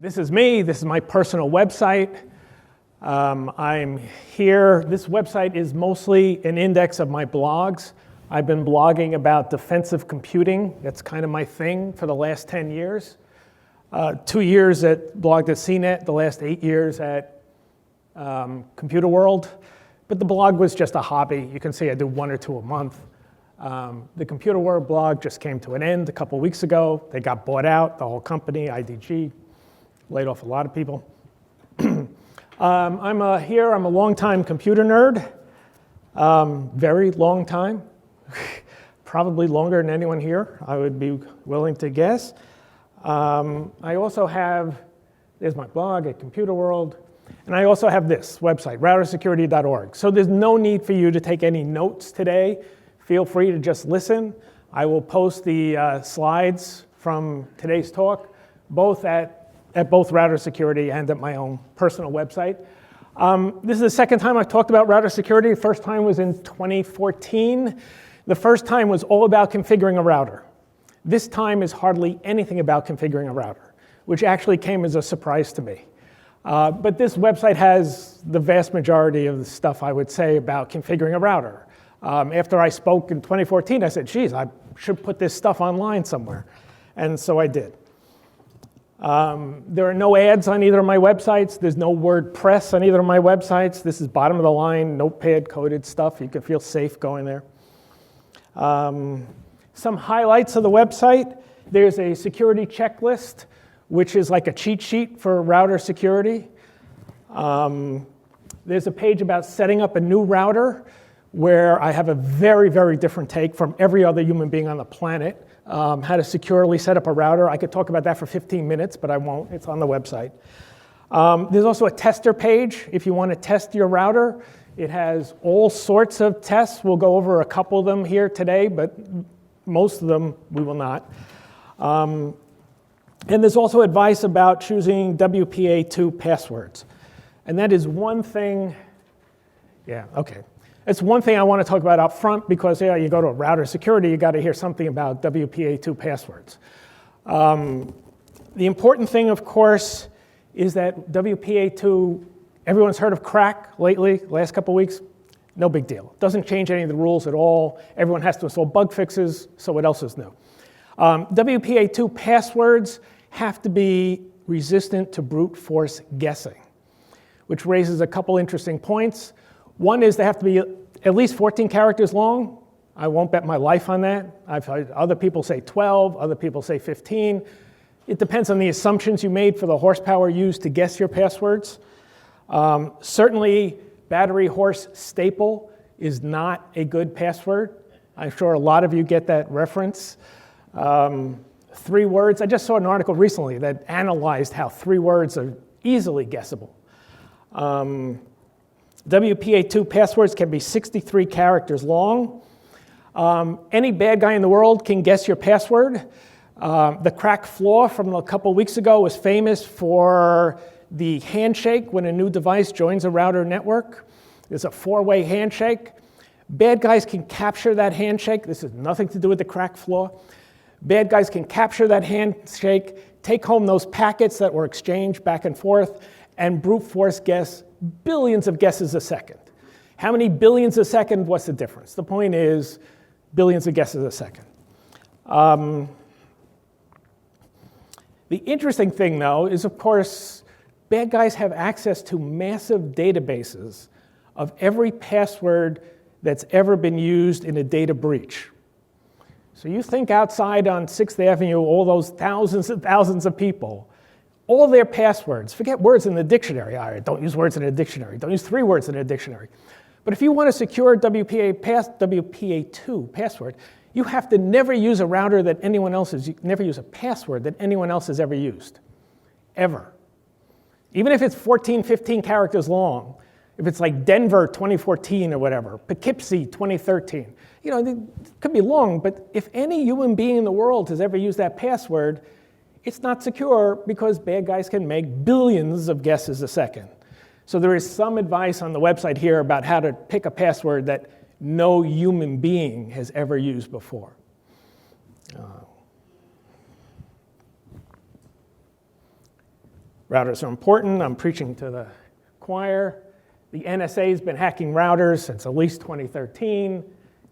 This is me. This is my personal website. I'm here. This website is mostly an index of my blogs. I've been blogging about defensive computing. That's kind of my thing for the last 10 years. 2 years at blogged at CNET, the last 8 years at Computer World. But the blog was just a hobby. You can see I do 1 or 2 a month. The Computer World blog just came to an end a couple weeks ago. They got bought out, the whole company, IDG, laid off a lot of people. I'm a long-time computer nerd, very long time, probably longer than anyone here, I would be willing to guess. I also have, there's my blog at Computer World, and I also have this website, routersecurity.org. So there's no need for you to take any notes today. Feel free to just listen. I will post the slides from today's talk, both at both Router Security and at my own personal website. This is the second time I've talked about router security. The first time was in 2014. The first time was all about configuring a router. This time is hardly anything about configuring a router, which actually came as a surprise to me. But this website has the vast majority of the stuff I would say about configuring a router. After I spoke in 2014, I said, geez, I should put this stuff online somewhere. And so I did. There are no ads on either of my websites. There's no WordPress on either of my websites. This is bottom of the line, notepad coded stuff. You can feel safe going there. Some highlights of the website. There's a security checklist, which is like a cheat sheet for router security. There's a page about setting up a new router, where I have a very, very different take from every other human being on the planet. How to securely set up a router. I could talk about that for 15 minutes, but I won't. It's on the website. There's also a tester page if you want to test your router. It has all sorts of tests. We'll go over a couple of them here today, but most of them we will not. And there's also advice about choosing WPA2 passwords. And that is one thing, It's one thing I want to talk about up front because you go to a router security, you got to hear something about WPA2 passwords. The important thing, of course, is that WPA2, everyone's heard of crack lately, last couple weeks, no big deal. Doesn't change any of the rules at all. Everyone has to install bug fixes, so what else is new? WPA2 passwords have to be resistant to brute force guessing, which raises a couple interesting points. One is they have to be at least 14 characters long. I won't bet my life on that. I've heard other people say 12, other people say 15. It depends on the assumptions you made for the horsepower used to guess your passwords. Certainly, battery horse staple is not a good password. I'm sure a lot of you get that reference. 3 words. I just saw an article recently that analyzed how 3 words are easily guessable. WPA2 passwords can be 63 characters long. Any bad guy in the world can guess your password. The crack flaw from a couple weeks ago was famous for the handshake when a new device joins a router network. There's a 4-way handshake. Bad guys can capture that handshake. This has nothing to do with the crack flaw. Bad guys can capture that handshake, take home those packets that were exchanged back and forth, and brute force guess billions of guesses a second. How many billions a second? What's the difference? The point is billions of guesses a second. The interesting thing, though, is, of course, bad guys have access to massive databases of every password that's ever been used in a data breach. So you think outside on 6th Avenue, all those thousands and thousands of people, all their passwords, forget words in the dictionary. All right, don't use words in a dictionary. Don't use 3 words in a dictionary. But if you want to secure WPA2 password, you have to never use a router that anyone else has, never use a password that anyone else has ever used, ever. Even if it's 14, 15 characters long, if it's like Denver 2014 or whatever, Poughkeepsie 2013, it could be long, but if any human being in the world has ever used that password, it's not secure because bad guys can make billions of guesses a second. So there is some advice on the website here about how to pick a password that no human being has ever used before. Routers are important. I'm preaching to the choir. The NSA has been hacking routers since at least 2013.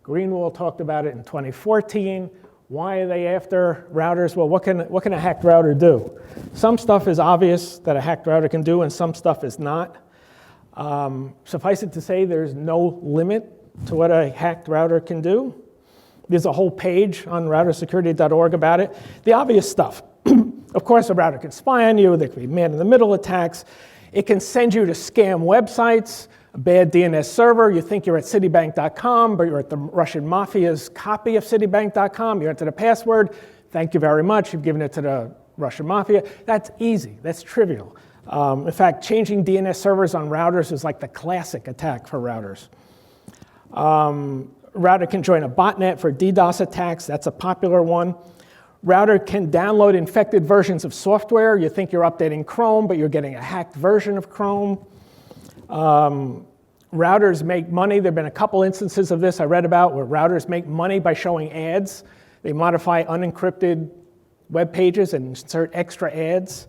Greenwald talked about it in 2014. Why are they after routers? Well, what can a hacked router do? Some stuff is obvious that a hacked router can do, and some stuff is not. Suffice it to say, there's no limit to what a hacked router can do. There's a whole page on routersecurity.org about it. The obvious stuff. Of course, a router can spy on you. There can be man-in-the-middle attacks. It can send you to scam websites, a bad DNS server. You think you're at Citibank.com, but you're at the Russian mafia's copy of Citibank.com. You enter the password. Thank you very much. You've given it to the Russian mafia. That's easy. That's trivial. In fact, changing DNS servers on routers is like the classic attack for routers. Router can join a botnet for DDoS attacks. That's a popular one. Router can download infected versions of software. You think you're updating Chrome, but you're getting a hacked version of Chrome. Routers make money. There have been a couple instances of this I read about where routers make money by showing ads. They modify unencrypted web pages and insert extra ads.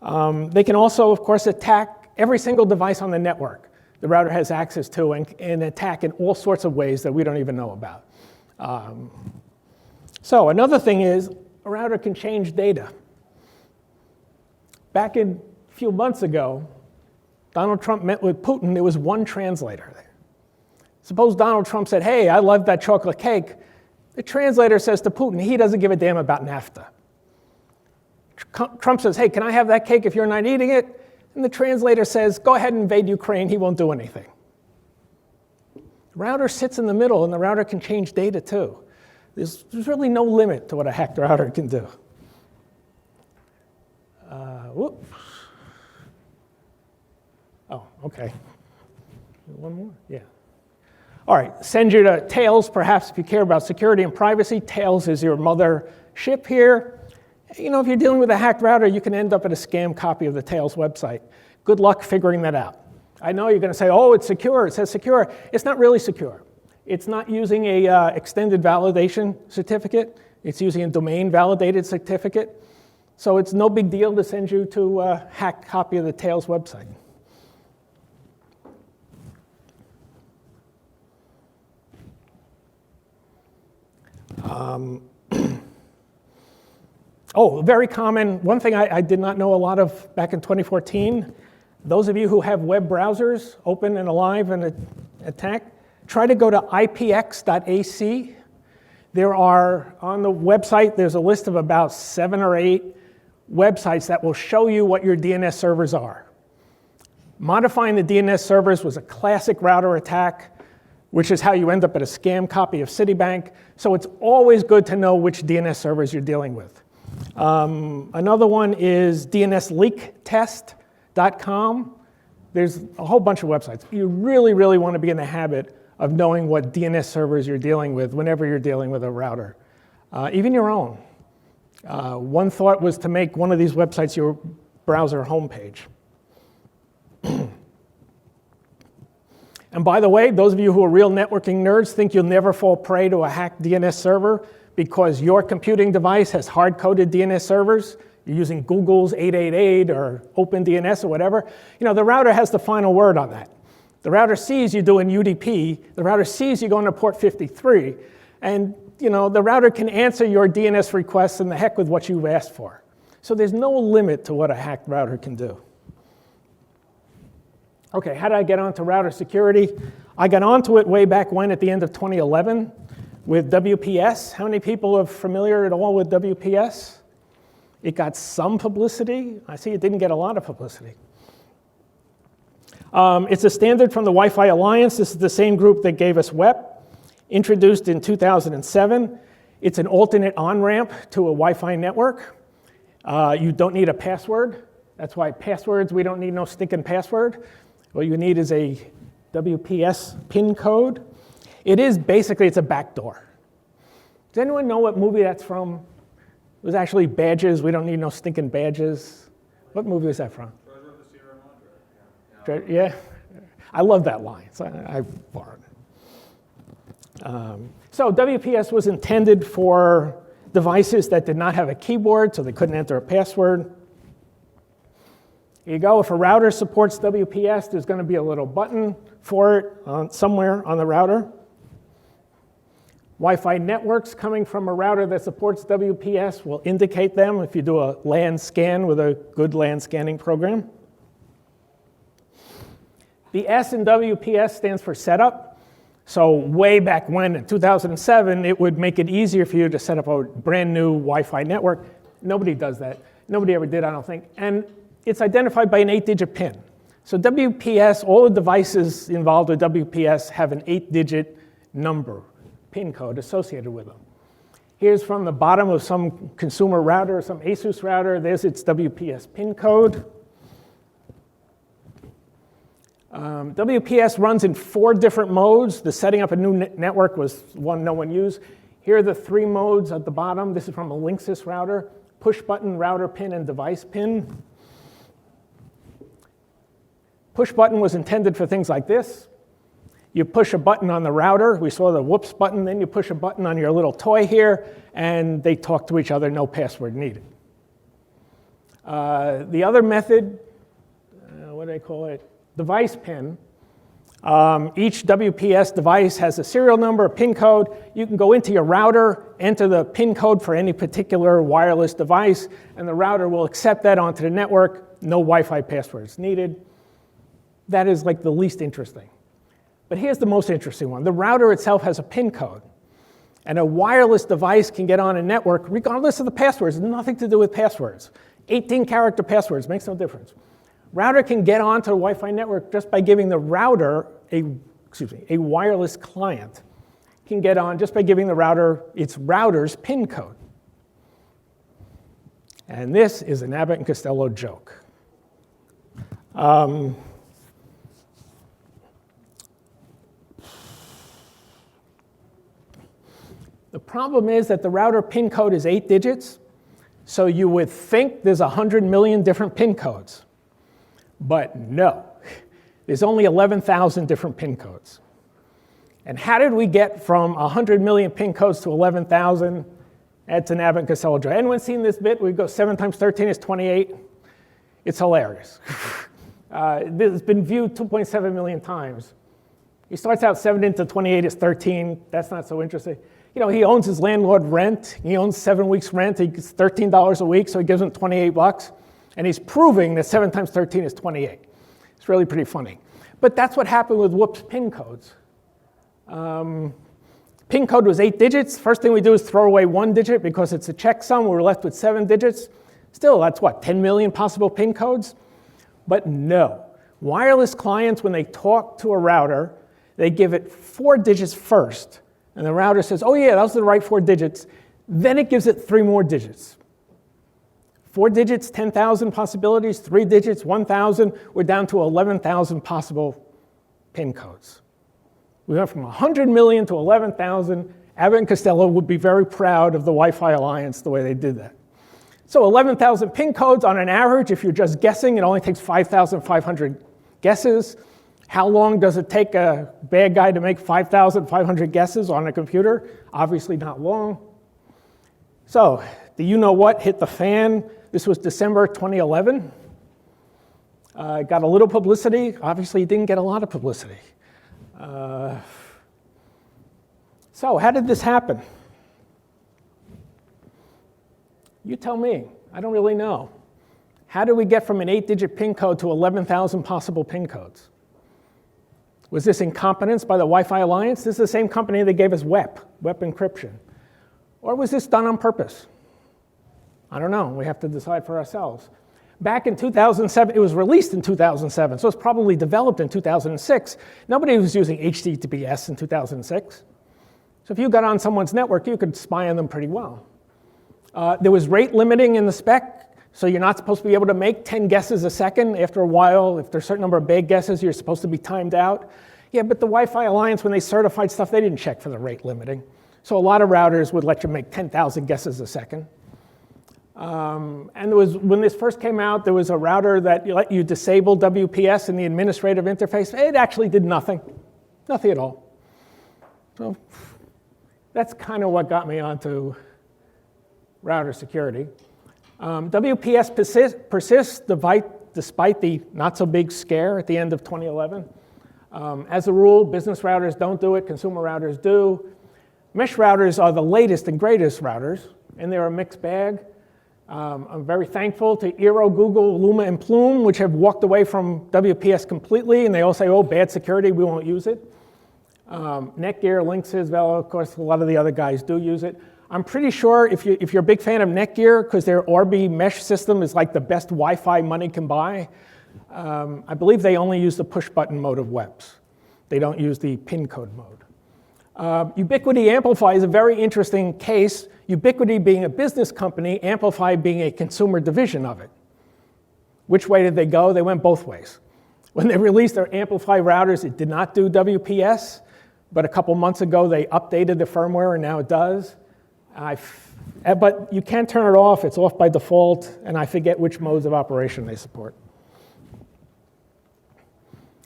They can also, of course, attack every single device on the network the router has access to and attack in all sorts of ways that we don't even know about. So another thing is a router can change data. Back a few months ago, Donald Trump met with Putin. There was one translator there. Suppose Donald Trump said, hey, I love that chocolate cake. The translator says to Putin, he doesn't give a damn about NAFTA. Trump says, hey, can I have that cake if you're not eating it? And the translator says, go ahead and invade Ukraine. He won't do anything. The router sits in the middle, and the router can change data too. There's really no limit to what a hacked router can do. Whoops. Oh, OK. One more? Yeah. All right, send you to Tails, perhaps, if you care about security and privacy. Tails is your mother ship here. You know, if you're dealing with a hacked router, you can end up at a scam copy of the Tails website. Good luck figuring that out. I know you're going to say, oh, it's secure. It says secure. It's not really secure. It's not using a extended validation certificate. It's using a domain-validated certificate. So it's no big deal to send you to a hacked copy of the Tails website. Very common. One thing I did not know a lot of back in 2014, those of you who have web browsers open and alive and attack, try to go to ipx.ac. There are, on the website, there's a list of about 7 or 8 websites that will show you what your DNS servers are. Modifying the DNS servers was a classic router attack, which is how you end up at a scam copy of Citibank. So it's always good to know which DNS servers you're dealing with. Another one is dnsleaktest.com. There's a whole bunch of websites. You really, really want to be in the habit of knowing what DNS servers you're dealing with whenever you're dealing with a router, even your own. One thought was to make one of these websites your browser homepage. And by the way, those of you who are real networking nerds think you'll never fall prey to a hacked DNS server because your computing device has hard-coded DNS servers. You're using Google's 888 or OpenDNS or whatever. You know, the router has the final word on that. The router sees you doing UDP. The router sees you going to port 53. And you know, the router can answer your DNS requests and the heck with what you've asked for. So there's no limit to what a hacked router can do. OK, how did I get onto router security? I got onto it way back when, at the end of 2011, with WPS. How many people are familiar at all with WPS? It got some publicity. I see it didn't get a lot of publicity. It's a standard from the Wi-Fi Alliance. This is the same group that gave us WEP, introduced in 2007. It's an alternate on-ramp to a Wi-Fi network. You don't need a password. That's why passwords, we don't need no stinking password. What you need is a WPS PIN code. It is basically, it's a backdoor. Does anyone know what movie that's from? It was actually Badges. We don't need no stinking badges. What movie is that from? Treasure of the Sierra Madre. Yeah. Yeah, I love that line, so I borrowed it. So WPS was intended for devices that did not have a keyboard, so they couldn't enter a password. Here you go. If a router supports WPS, there's going to be a little button for it somewhere on the router. Wi-Fi networks coming from a router that supports WPS will indicate them if you do a LAN scan with a good LAN scanning program. The S in WPS stands for setup. So way back when, in 2007, it would make it easier for you to set up a brand new Wi-Fi network. Nobody does that. Nobody ever did, I don't think. And it's identified by an 8-digit PIN. So WPS, all the devices involved with WPS have an 8-digit number, PIN code associated with them. Here's from the bottom of some consumer router, some ASUS router. There's its WPS PIN code. WPS runs in 4 different modes. The setting up a new network was one no one used. Here are the 3 modes at the bottom. This is from a Linksys router. Push button, router pin, and device pin. Push button was intended for things like this. You push a button on the router. We saw the whoops button. Then you push a button on your little toy here, and they talk to each other, no password needed. The other method, what do they call it? Device pin. Each WPS device has a serial number, a PIN code. You can go into your router, enter the PIN code for any particular wireless device, and the router will accept that onto the network. No Wi-Fi passwords needed. That is like the least interesting. But here's the most interesting one. The router itself has a PIN code. And a wireless device can get on a network regardless of the passwords. Nothing to do with passwords. 18-character passwords makes no difference. Router can get onto the Wi-Fi network just by giving the router a wireless client can get on just by giving the router its router's PIN code. And this is an Abbott and Costello joke. The problem is that the router PIN code is 8 digits, so you would think there's 100 million different PIN codes. But no, there's only 11,000 different PIN codes. And how did we get from 100 million PIN codes to 11,000? That's an Abbott and Costello joke. Anyone seen this bit? We go 7 times 13 is 28. It's hilarious. This has been viewed 2.7 million times. He starts out 7 into 28 is 13. That's not so interesting. You know, he owns his landlord rent. He owns 7 weeks rent. He gets $13 a week, so he gives him 28 bucks. And he's proving that 7 times 13 is 28. It's really pretty funny. But that's what happened with whoops PIN codes. PIN code was 8 digits. First thing we do is throw away 1 digit because it's a checksum. We're left with 7 digits. Still, that's what, 10 million possible PIN codes? But no. Wireless clients, when they talk to a router, they give it 4 digits first. And the router says, oh yeah, those are the right 4 digits. Then it gives it 3 more digits. 4 digits, 10,000 possibilities. 3 digits, 1,000. We're down to 11,000 possible PIN codes. We went from 100 million to 11,000. Abbott and Costello would be very proud of the Wi-Fi Alliance, the way they did that. So 11,000 PIN codes on an average. If you're just guessing, it only takes 5,500 guesses. How long does it take a bad guy to make 5,500 guesses on a computer? Obviously not long. So the you-know-what hit the fan. This was December 2011. Got a little publicity. Obviously, it didn't get a lot of publicity. So how did this happen? You tell me. I don't really know. How did we get from an 8-digit PIN code to 11,000 possible PIN codes? Was this incompetence by the Wi-Fi Alliance? This is the same company that gave us WEP encryption. Or was this done on purpose? I don't know. We have to decide for ourselves. Back in 2007, it was released in 2007, so it's probably developed in 2006. Nobody was using HTTPS in 2006. So if you got on someone's network, you could spy on them pretty well. There was rate limiting in the spec. So you're not supposed to be able to make 10 guesses a second. After a while, if there's a certain number of bad guesses, you're supposed to be timed out. Yeah, but the Wi-Fi Alliance, when they certified stuff, they didn't check for the rate limiting. So a lot of routers would let you make 10,000 guesses a second. And when this first came out, there was a router that let you disable WPS in the administrative interface. It actually did nothing. Nothing at all. So that's kind of what got me onto router security. WPS persists despite the not-so-big scare at the end of 2011. As a rule, business routers don't do it, consumer routers do. Mesh routers are the latest and greatest routers, and they're a mixed bag. I'm very thankful to Eero, Google, Luma, and Plume, which have walked away from WPS completely, and they all say, oh, bad security, we won't use it. Netgear, Linksys, well, of course, a lot of the other guys do use it. I'm pretty sure if you're a big fan of Netgear, because their Orbi mesh system is like the best Wi-Fi money can buy, I believe they only use the push-button mode of WEPs. They don't use the pin code mode. Ubiquity Amplify is a very interesting case. Ubiquity being a business company, Amplify being a consumer division of it. Which way did they go? They went both ways. When they released their Amplify routers, it did not do WPS, but a couple months ago they updated the firmware and now it does. But you can't turn it off, it's off by default, and I forget which modes of operation they support.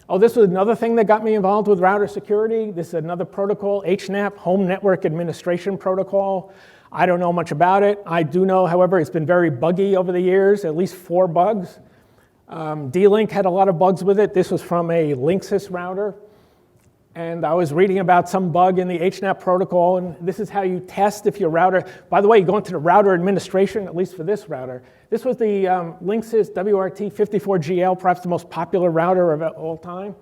Oh, this was another thing that got me involved with router security. This is another protocol, HNAP, Home Network Administration Protocol. I don't know much about it. I do know, however, it's been very buggy over the years, at least 4 bugs. D-Link had a lot of bugs with it. This was from a Linksys router. And I was reading about some bug in the HNAP protocol, and this is how you test if your router, by the way, you go into the router administration, at least for this router. This was the Linksys WRT54GL, perhaps the most popular router of all time.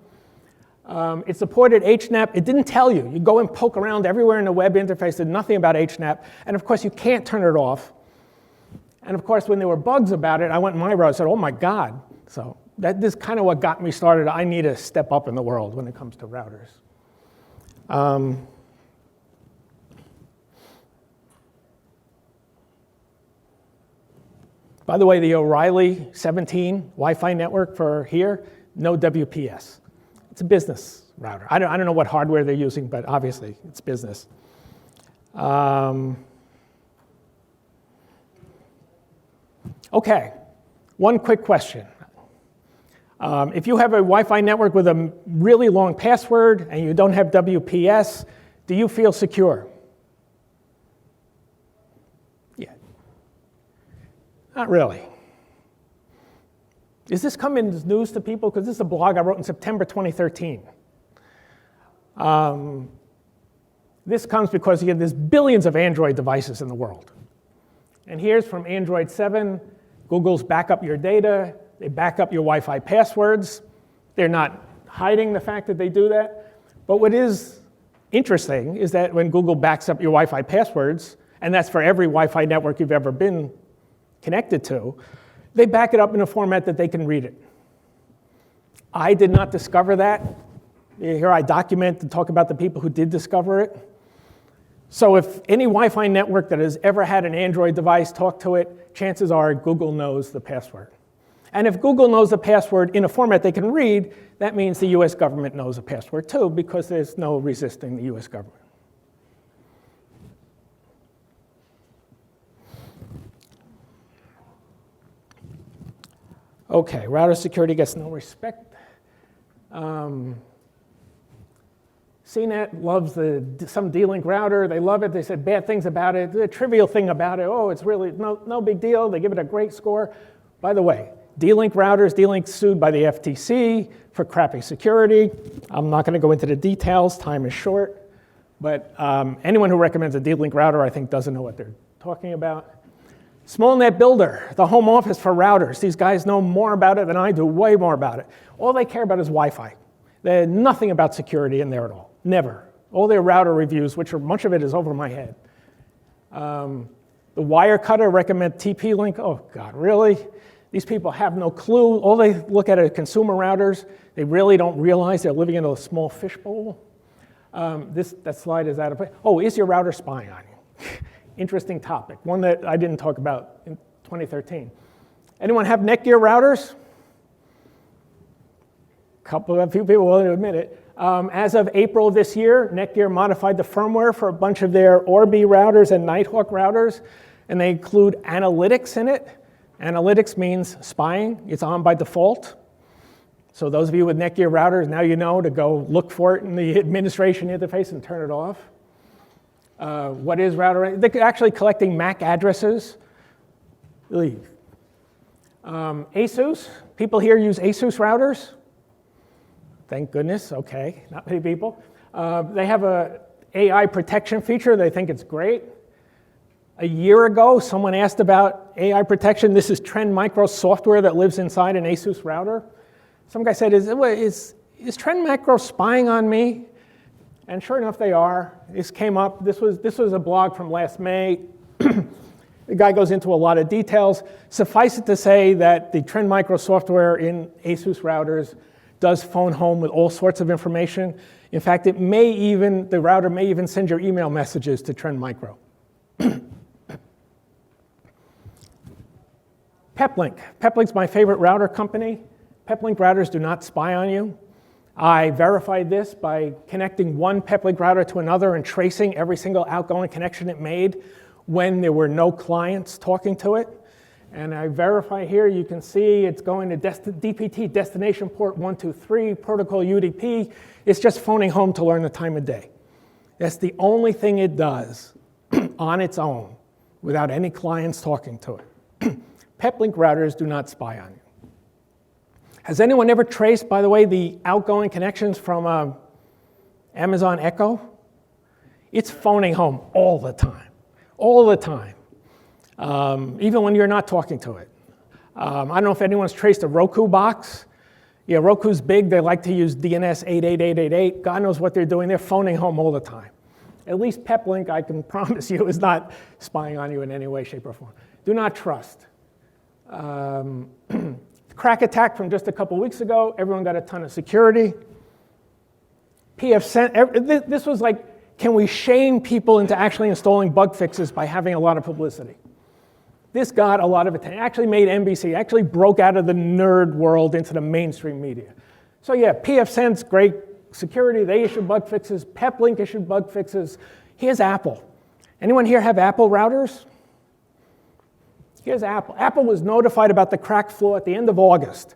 It supported HNAP. It didn't tell you. You go and poke around everywhere in the web interface, did nothing about HNAP, and of course you can't turn it off. And of course when there were bugs about it, I went in my router and said, oh my God. So this is kind of what got me started. I need to step up in the world when it comes to routers. By the way, the O'Reilly 17 Wi-Fi network for here, no WPS. It's a business router. I don't know what hardware they're using, but obviously it's business. Okay, one quick question. If you have a Wi-Fi network with a really long password and you don't have WPS, do you feel secure? Yeah. Not really. Is this coming as news to people? Because this is a blog I wrote in September 2013. This comes because there's billions of Android devices in the world. And here's from Android 7, Google's back up your data. They back up your Wi-Fi passwords. They're not hiding the fact that they do that. But what is interesting is that when Google backs up your Wi-Fi passwords, and that's for every Wi-Fi network you've ever been connected to, they back it up in a format that they can read it. I did not discover that. Here I document and talk about the people who did discover it. So if any Wi-Fi network that has ever had an Android device talk to it, chances are Google knows the password. And if Google knows the password in a format they can read, that means the US government knows the password too, because there's no resisting the US government. Okay, router security gets no respect. CNET loves some D-Link router. They love it. They said bad things about it. The trivial thing about it, oh, it's really no big deal. They give it a great score. By the way, D-Link routers, D-Link sued by the FTC for crappy security. I'm not going to go into the details. Time is short. But anyone who recommends a D-Link router, I think, doesn't know what they're talking about. SmallNet Builder, the home office for routers. These guys know more about it than I do, way more about it. All they care about is Wi-Fi. There's nothing about security in there at all. Never. All their router reviews, which are much of it is over my head. The Wirecutter recommend TP-Link. Oh, God, really? These people have no clue. All they look at are consumer routers. They really don't realize they're living in a small fishbowl. That slide is out of place. Oh, is your router spying on you? Interesting topic, one that I didn't talk about in 2013. Anyone have Netgear routers? A few people will admit it. As of April of this year, Netgear modified the firmware for a bunch of their Orbi routers and Nighthawk routers, and they include analytics in it. Analytics means spying. It's on by default. So those of you with Netgear routers, now you know to go look for it in the administration interface and turn it off. What is router? They're actually collecting MAC addresses. ASUS, people here use ASUS routers. Thank goodness, okay, not many people. They have a AI protection feature, they think it's great. A year ago, someone asked about AI protection. This is Trend Micro software that lives inside an ASUS router. Some guy said, is Trend Micro spying on me? And sure enough, they are. This came up, this was a blog from last May. The guy goes into a lot of details. Suffice it to say that the Trend Micro software in ASUS routers does phone home with all sorts of information. In fact, the router may even send your email messages to Trend Micro. Peplink. Peplink's my favorite router company. Peplink routers do not spy on you. I verified this by connecting one Peplink router to another and tracing every single outgoing connection it made when there were no clients talking to it. And I verify here, you can see it's going to DPT, destination port 123, protocol UDP. It's just phoning home to learn the time of day. That's the only thing it does on its own without any clients talking to it. Peplink routers do not spy on you. Has anyone ever traced, by the way, the outgoing connections from Amazon Echo? It's phoning home all the time. All the time, even when you're not talking to it. I don't know if anyone's traced a Roku box. Yeah, Roku's big. They like to use DNS 88888. God knows what they're doing. They're phoning home all the time. At least Peplink, I can promise you, is not spying on you in any way, shape, or form. Do not trust. Crack attack from just a couple weeks ago. Everyone got a ton of security. PFSense, this was like, can we shame people into actually installing bug fixes by having a lot of publicity? This got a lot of attention. Actually made NBC, actually broke out of the nerd world into the mainstream media. So yeah, PFSense, great security. They issue bug fixes. Peplink issued bug fixes. Here's Apple. Anyone here have Apple routers? Here's Apple. Apple was notified about the crack flaw at the end of August.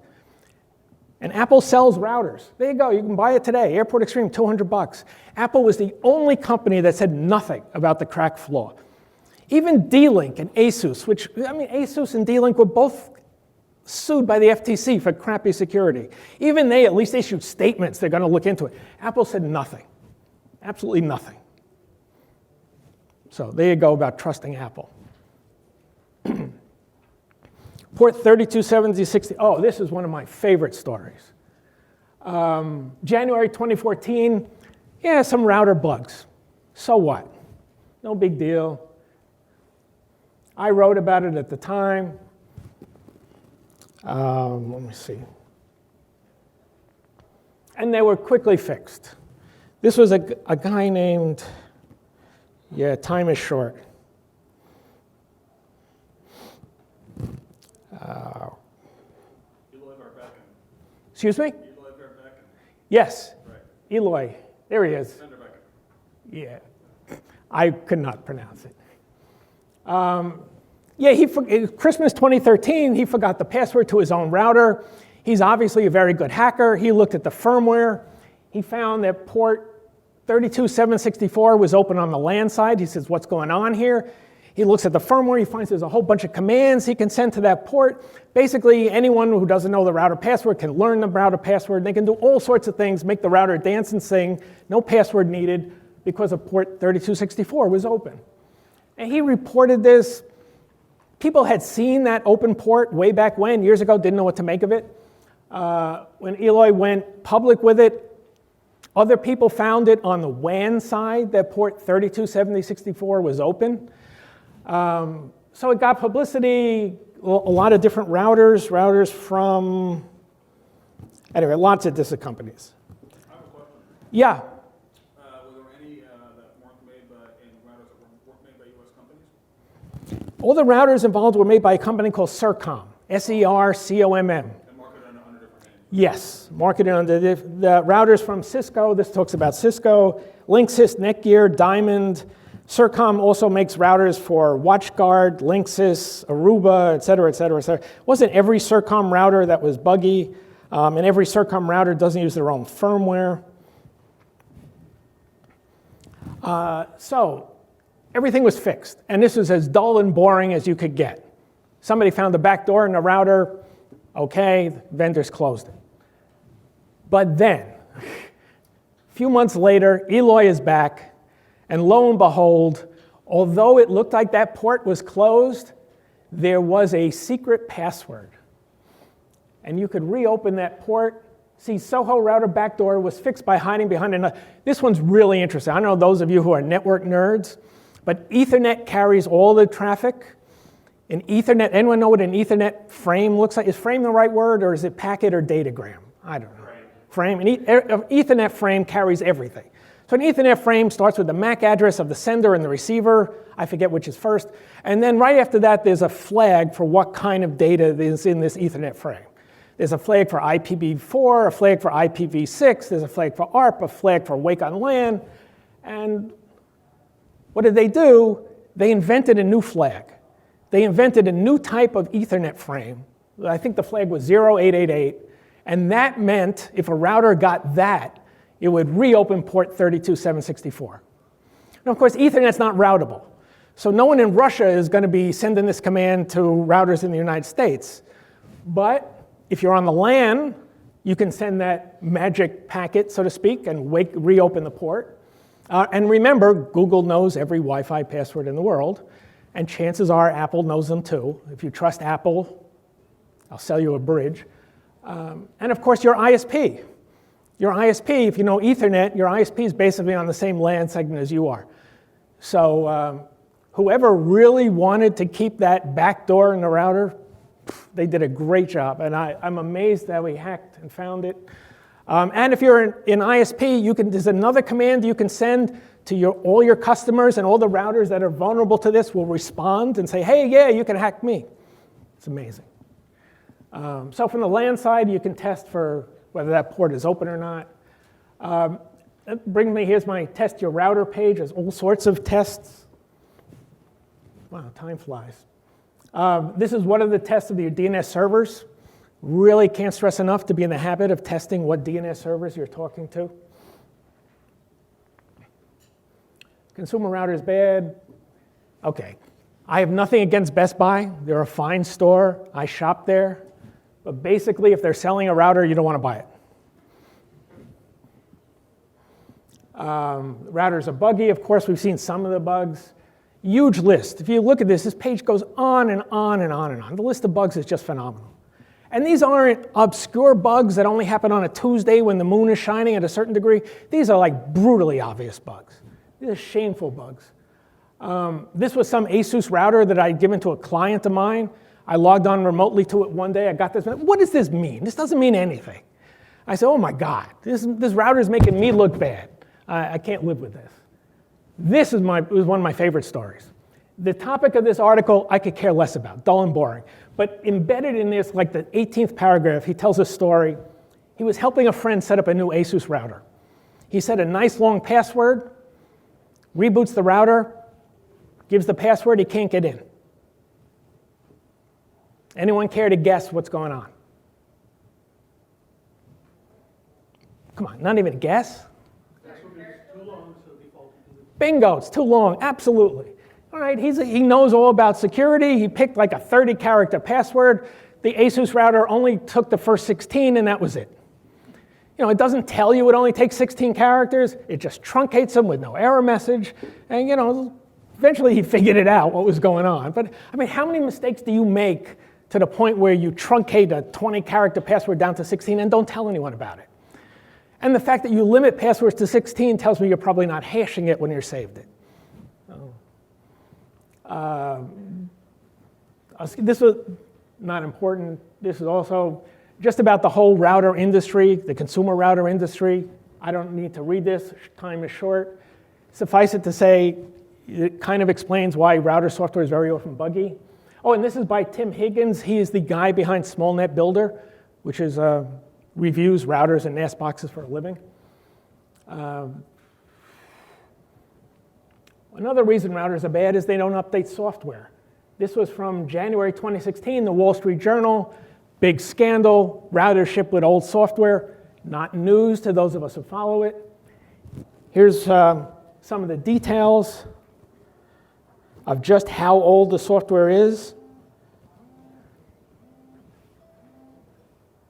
And Apple sells routers. There you go, you can buy it today. Airport Extreme, $200. Apple was the only company that said nothing about the crack flaw. Even D-Link and ASUS, ASUS and D-Link were both sued by the FTC for crappy security. Even they at least issued statements they're going to look into it. Apple said nothing, absolutely nothing. So there you go about trusting Apple. Port 327060, oh, this is one of my favorite stories. January 2014, yeah, some router bugs. So what? No big deal. I wrote about it at the time. Let me see. And they were quickly fixed. This was a guy named, yeah, time is short. Excuse me? Yes, right. Eloy. There he is. Yeah, I could not pronounce it. Christmas 2013, he forgot the password to his own router. He's obviously a very good hacker. He looked at the firmware. He found that port 32764 was open on the LAN side. He says, what's going on here? He looks at the firmware, he finds there's a whole bunch of commands he can send to that port. Basically, anyone who doesn't know the router password can learn the router password. They can do all sorts of things, make the router dance and sing, no password needed, because a port 3264 was open. And he reported this. People had seen that open port way back when, years ago, didn't know what to make of it. When Eloy went public with it, other people found it on the WAN side, that port 327064 was open. So it got publicity, a lot of different routers from, anyway, lots of different companies. I have a question. Yeah. Were there any that weren't made by routers that weren't made by U.S. companies? All the routers involved were made by a company called Sercomm, S-E-R-C-O-M-M. And marketed under different names? Yes, marketed under the routers from Cisco. This talks about Cisco, Linksys, Netgear, Diamond. Sercomm also makes routers for WatchGuard, Linksys, Aruba, et cetera, et cetera, et cetera. It wasn't every Sercomm router that was buggy, and every Sercomm router doesn't use their own firmware. So everything was fixed, and this was as dull and boring as you could get. Somebody found the back door in the router. Okay, vendors closed it. But then, a few months later, Eloy is back, and lo and behold, although it looked like that port was closed, there was a secret password. And you could reopen that port. See, Soho router backdoor was fixed by hiding behind another. This one's really interesting. I know those of you who are network nerds, but Ethernet carries all the traffic. An Ethernet, anyone know what an Ethernet frame looks like? Is frame the right word, or is it packet or datagram? I don't know. Frame. An Ethernet frame carries everything. So an Ethernet frame starts with the MAC address of the sender and the receiver. I forget which is first. And then right after that, there's a flag for what kind of data is in this Ethernet frame. There's a flag for IPv4, a flag for IPv6, there's a flag for ARP, a flag for Wake on LAN. And what did they do? They invented a new flag. They invented a new type of Ethernet frame. I think the flag was 0888. And that meant if a router got that, it would reopen port 32764. Now, of course, Ethernet's not routable. So no one in Russia is going to be sending this command to routers in the United States. But if you're on the LAN, you can send that magic packet, so to speak, and reopen the port. And remember, Google knows every Wi-Fi password in the world, and chances are Apple knows them too. If you trust Apple, I'll sell you a bridge. And of course, your ISP. Your ISP, if you know Ethernet, your ISP is basically on the same LAN segment as you are. So whoever really wanted to keep that backdoor in the router, they did a great job, and I'm amazed that we hacked and found it. And if you're in ISP, there's another command you can send to all your customers, and all the routers that are vulnerable to this will respond and say, hey, yeah, you can hack me. It's amazing. So from the LAN side, you can test for whether that port is open or not. Here's my test your router page. There's all sorts of tests. Wow, time flies. This is one of the tests of your DNS servers. Really can't stress enough to be in the habit of testing what DNS servers you're talking to. Consumer router is bad. Okay, I have nothing against Best Buy. They're a fine store. I shop there. But basically, if they're selling a router, you don't want to buy it. Routers are buggy. Of course, we've seen some of the bugs. Huge list. If you look at this page goes on and on and on and on. The list of bugs is just phenomenal. And these aren't obscure bugs that only happen on a Tuesday when the moon is shining at a certain degree. These are like brutally obvious bugs. These are shameful bugs. This was some ASUS router that I'd given to a client of mine. I logged on remotely to it one day. I got this. What does this mean? This doesn't mean anything. I said, oh my God, this router is making me look bad. I can't live with this. This was one of my favorite stories. The topic of this article, I could care less about, dull and boring. But embedded in this, like the 18th paragraph, he tells a story. He was helping a friend set up a new ASUS router. He set a nice long password, reboots the router, gives the password, he can't get in. Anyone care to guess what's going on? Come on, not even a guess? Bingo, it's too long, absolutely. All right, he knows all about security. He picked like a 30-character password. The ASUS router only took the first 16, and that was it. You know, it doesn't tell you it only takes 16 characters. It just truncates them with no error message. And, you know, eventually he figured it out, what was going on. But, I mean, how many mistakes do you make to the point where you truncate a 20-character password down to 16 and don't tell anyone about it? And the fact that you limit passwords to 16 tells me you're probably not hashing it when you're saved it. This was not important. This is also just about the whole router industry, the consumer router industry. I don't need to read this. Time is short. Suffice it to say, it kind of explains why router software is very often buggy. Oh, and this is by Tim Higgins. He is the guy behind SmallNet Builder, which is reviews routers and NAS boxes for a living. Another reason routers are bad is they don't update software. This was from January 2016, the Wall Street Journal. Big scandal, routers shipped with old software. Not news to those of us who follow it. Here's some of the details of just how old the software is.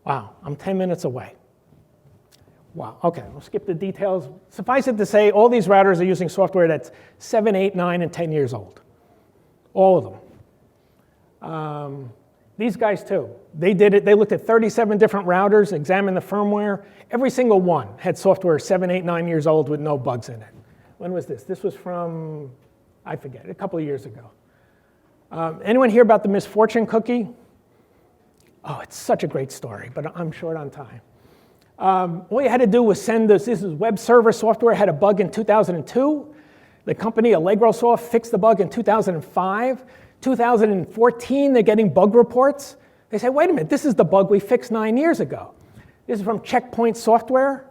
Wow, I'm 10 minutes away. Wow, okay, we'll skip the details. Suffice it to say, all these routers are using software that's 7, 8, 9, and 10 years old. All of them. These guys too. They did it. They looked at 37 different routers, examined the firmware. Every single one had software 7, 8, 9 years old with no bugs in it. When was this? This was from, I forget, a couple of years ago. Anyone hear about the misfortune cookie? Oh, it's such a great story, but I'm short on time. All you had to do was send this is web server software, had a bug in 2002. The company, AllegroSoft, fixed the bug in 2005. 2014, they're getting bug reports. They say, wait a minute, this is the bug we fixed 9 years ago. This is from Checkpoint Software.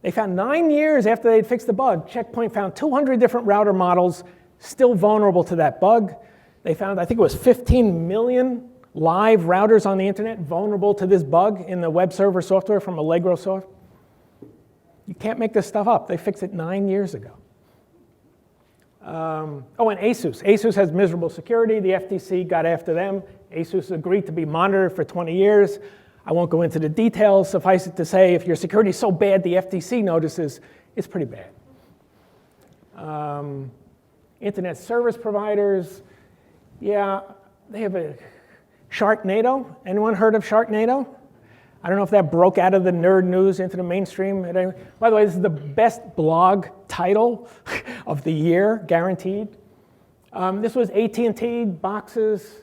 They found 9 years after they'd fixed the bug, Checkpoint found 200 different router models still vulnerable to that bug. They found, I think it was 15 million live routers on the internet vulnerable to this bug in the web server software from AllegroSoft. You can't make this stuff up. They fixed it 9 years ago. Oh, and ASUS. ASUS has miserable security. The FTC got after them. ASUS agreed to be monitored for 20 years. I won't go into the details. Suffice it to say, if your security is so bad the FTC notices, it's pretty bad. Internet service providers, yeah, they have a Sharknado. Anyone heard of Sharknado? I don't know if that broke out of the nerd news into the mainstream. By the way, this is the best blog title of the year, guaranteed. This was AT&T boxes.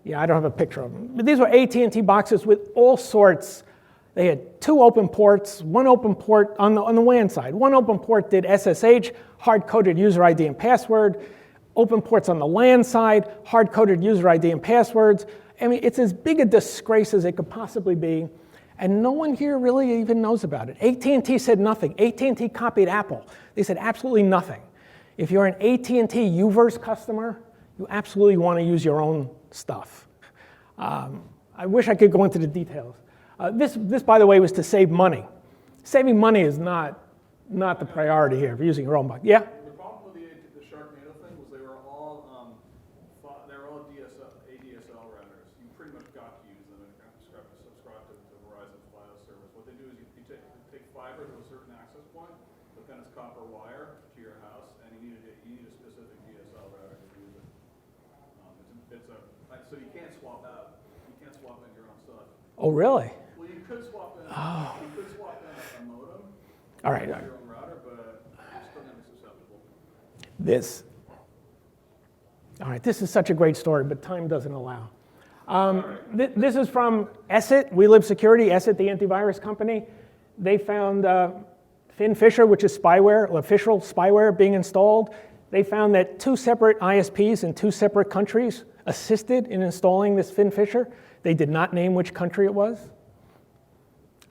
Yeah, I don't have a picture of them. But these were AT&T boxes with all sorts. They had 2 open ports, 1 open port on the WAN side. 1 open port did SSH, hard-coded user ID and password. Open ports on the LAN side, hard-coded user ID and passwords. I mean, it's as big a disgrace as it could possibly be, and no one here really even knows about it. AT&T said nothing. AT&T copied Apple. They said absolutely nothing. If you're an AT&T Uverse customer, you absolutely want to use your own stuff. I wish I could go into the details. This, by the way, was to save money. Saving money is not the priority here for using your own box. Yeah? The problem with the Sharknado thing was they were all ADSL routers. You pretty much got to use them and subscribe to Verizon's Fios service. What they do is you take fiber to a certain access point, but then it's copper wire to your house, and you need a specific DSL router to use it. So you can't swap out. You can't swap in your own stuff. Oh, really? Well, you could swap in. You could swap in a modem. All right. Your own router, but it's still going to be susceptible. All right, this is such a great story, but time doesn't allow. This is from Esset, We Live Security, Esset, the antivirus company. They found FinFisher, which is spyware, official spyware being installed. They found that 2 separate ISPs in 2 separate countries assisted in installing this FinFisher. They did not name which country it was.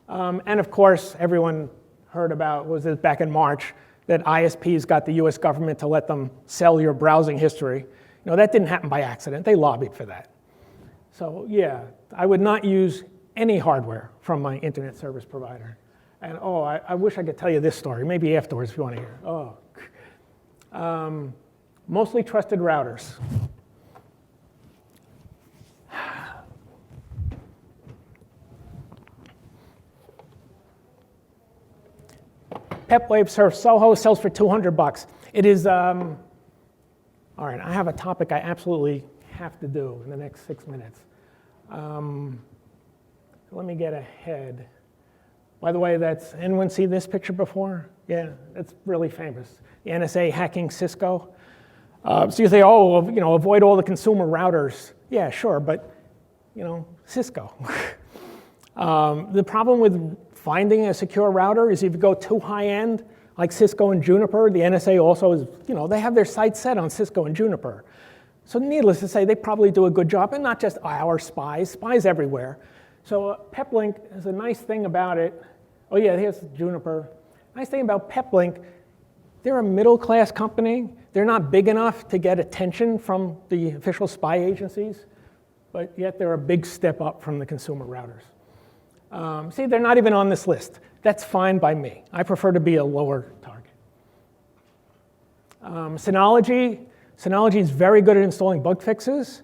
And of course, everyone heard about, was it back in March, that ISPs got the US government to let them sell your browsing history. You know, that didn't happen by accident. They lobbied for that. So yeah, I would not use any hardware from my internet service provider. And oh, I wish I could tell you this story, maybe afterwards if you want to hear. Oh. Mostly trusted routers. PepWave serves Soho, sells for $200. It is, all right, I have a topic I absolutely have to do in the next 6 minutes. Let me get ahead. By the way, anyone see this picture before? Yeah, it's really famous. The NSA hacking Cisco. So you say, oh, you know, avoid all the consumer routers. Yeah, sure, but, you know, Cisco. The problem with finding a secure router is if you go too high-end, like Cisco and Juniper, the NSA also is, you know, they have their sights set on Cisco and Juniper. So needless to say, they probably do a good job, and not just our spies everywhere. So PepLink is a nice thing about it. Oh yeah, here's Juniper. Nice thing about PepLink, they're a middle-class company. They're not big enough to get attention from the official spy agencies, but yet they're a big step up from the consumer routers. See, they're not even on this list. That's fine by me. I prefer to be a lower target. Synology is very good at installing bug fixes.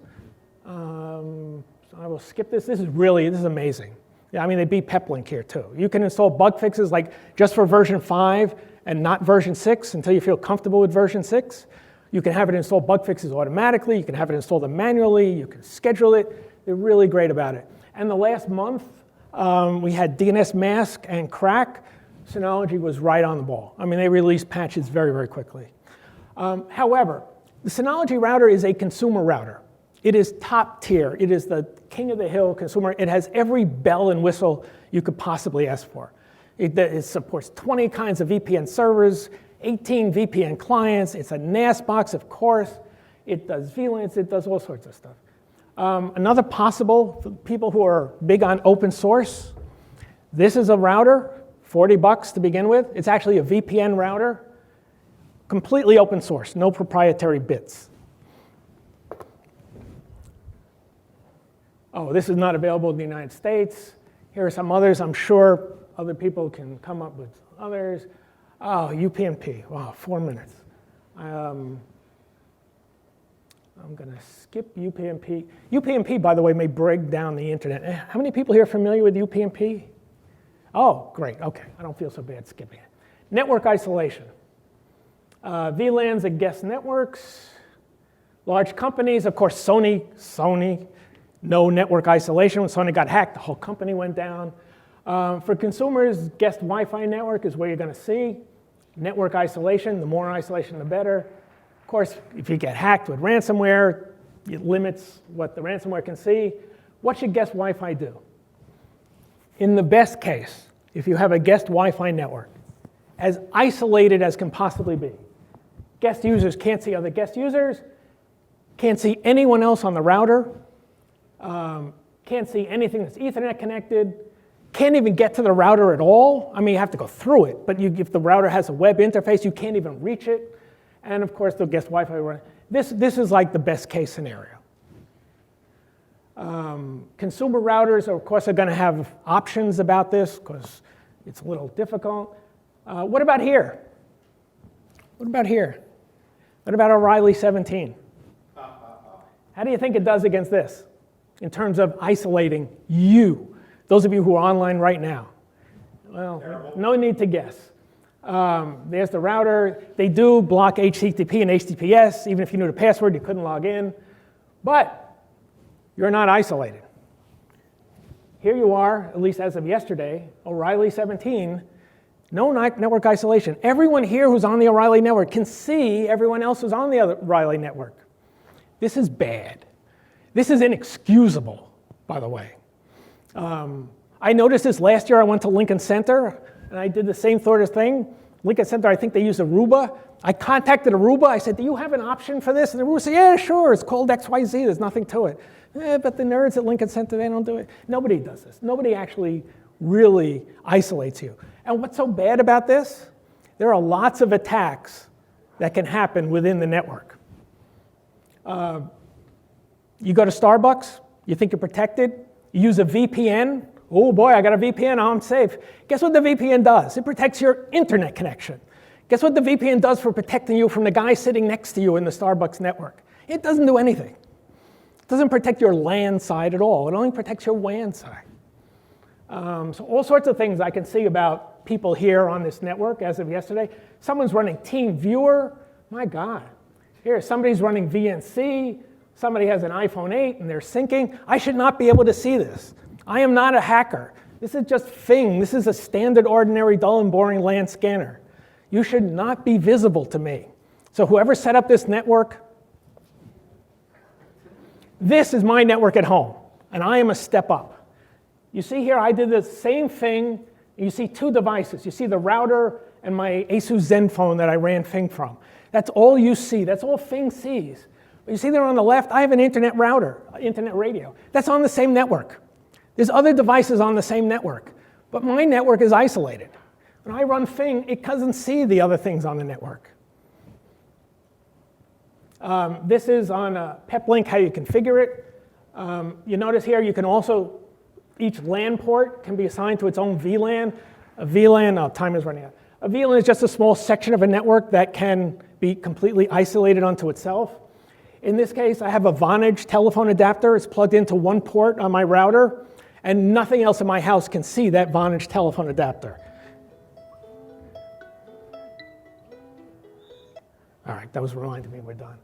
So I will skip this. This is amazing. Yeah, I mean, they beat Peplink here too. You can install bug fixes like just for version 5 and not version 6 until you feel comfortable with version 6. You can have it install bug fixes automatically. You can have it install them manually. You can schedule it. They're really great about it. And the last month, we had DNS mask and crack. Synology was right on the ball. I mean, they released patches very, very quickly. However, the Synology router is a consumer router. It is top tier. It is the king of the hill consumer. It has every bell and whistle you could possibly ask for. It supports 20 kinds of VPN servers, 18 VPN clients. It's a NAS box, of course. It does VLANs. It does all sorts of stuff. Another possible, for people who are big on open source, this is a router, $40 to begin with. It's actually a VPN router, completely open source, no proprietary bits. Oh, this is not available in the United States. Here are some others. I'm sure other people can come up with others. Oh, UPnP. Wow, 4 minutes. I'm going to skip UPnP. UPnP, by the way, may break down the internet. How many people here are familiar with UPnP? Oh, great. OK, I don't feel so bad skipping it. Network isolation. VLANs and guest networks. Large companies, of course, Sony. No network isolation. When Sony got hacked, the whole company went down. For consumers, guest Wi-Fi network is where you're going to see network isolation. The more isolation, the better. Of course, if you get hacked with ransomware, it limits what the ransomware can see. What should guest Wi-Fi do? In the best case, if you have a guest Wi-Fi network, as isolated as can possibly be, guest users can't see other guest users, can't see anyone else on the router, can't see anything that's Ethernet connected, can't even get to the router at all. I mean, you have to go through it, but if the router has a web interface, you can't even reach it. And of course, the guest Wi-Fi run. This is like the best case scenario. Consumer routers, of course, are going to have options about this because it's a little difficult. What about here? What about here? What about O'Reilly 17? How do you think it does against this in terms of isolating you? Those of you who are online right now. Well, terrible. No need to guess. There's the router. They do block HTTP and HTTPS. Even if you knew the password, you couldn't log in. But you're not isolated. Here you are, at least as of yesterday, O'Reilly 17, no network isolation. Everyone here who's on the O'Reilly network can see everyone else who's on the other O'Reilly network. This is bad. This is inexcusable, by the way. I noticed this last year. I went to Lincoln Center, and I did the same sort of thing. Lincoln Center, I think they use Aruba. I contacted Aruba. I said, do you have an option for this? And Aruba said, yeah, sure. It's called XYZ. There's nothing to it. But the nerds at Lincoln Center, they don't do it. Nobody does this. Nobody actually really isolates you. And what's so bad about this? There are lots of attacks that can happen within the network. You go to Starbucks. You think you're protected. You use a VPN. Oh boy, I got a VPN, I'm safe. Guess what the VPN does? It protects your internet connection. Guess what the VPN does for protecting you from the guy sitting next to you in the Starbucks network? It doesn't do anything. It doesn't protect your LAN side at all. It only protects your WAN side. So all sorts of things I can see about people here on this network as of yesterday. Someone's running TeamViewer. My God. Here, somebody's running VNC. Somebody has an iPhone 8 and they're syncing. I should not be able to see this. I am not a hacker. This is just Fing. This is a standard, ordinary, dull and boring LAN scanner. You should not be visible to me. So whoever set up this network, this is my network at home, and I am a step up. You see here, I did the same thing. You see two devices. You see the router and my Asus Zenfone that I ran Fing from. That's all you see. That's all Fing sees. But you see there on the left, I have an internet router, internet radio. That's on the same network. There's other devices on the same network, but my network is isolated. When I run Fing, it doesn't see the other things on the network. This is on Peplink, how you configure it. You notice here you can also, each LAN port can be assigned to its own VLAN. A VLAN, time is running out. A VLAN is just a small section of a network that can be completely isolated unto itself. In this case, I have a Vonage telephone adapter. It's plugged into one port on my router. And nothing else in my house can see that Vonage telephone adapter. All right, that was reminding me we're done.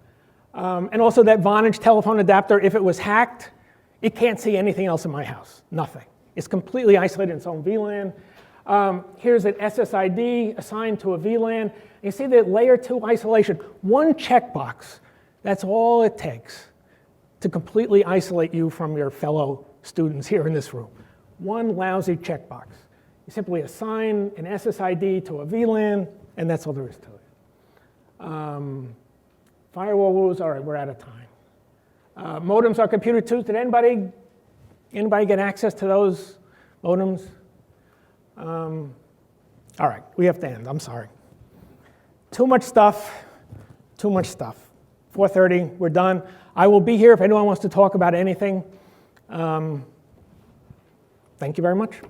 And also that Vonage telephone adapter, if it was hacked, it can't see anything else in my house, nothing. It's completely isolated in its own VLAN. Here's an SSID assigned to a VLAN. You see the layer 2 isolation, one checkbox. That's all it takes to completely isolate you from your fellow students here in this room. One lousy checkbox. You simply assign an SSID to a VLAN, and that's all there is to it. Firewall rules, all right, we're out of time. Modems are computer tubes. Did anybody get access to those modems? All right, we have to end, I'm sorry. Too much stuff. 4:30, we're done. I will be here if anyone wants to talk about anything. Thank you very much.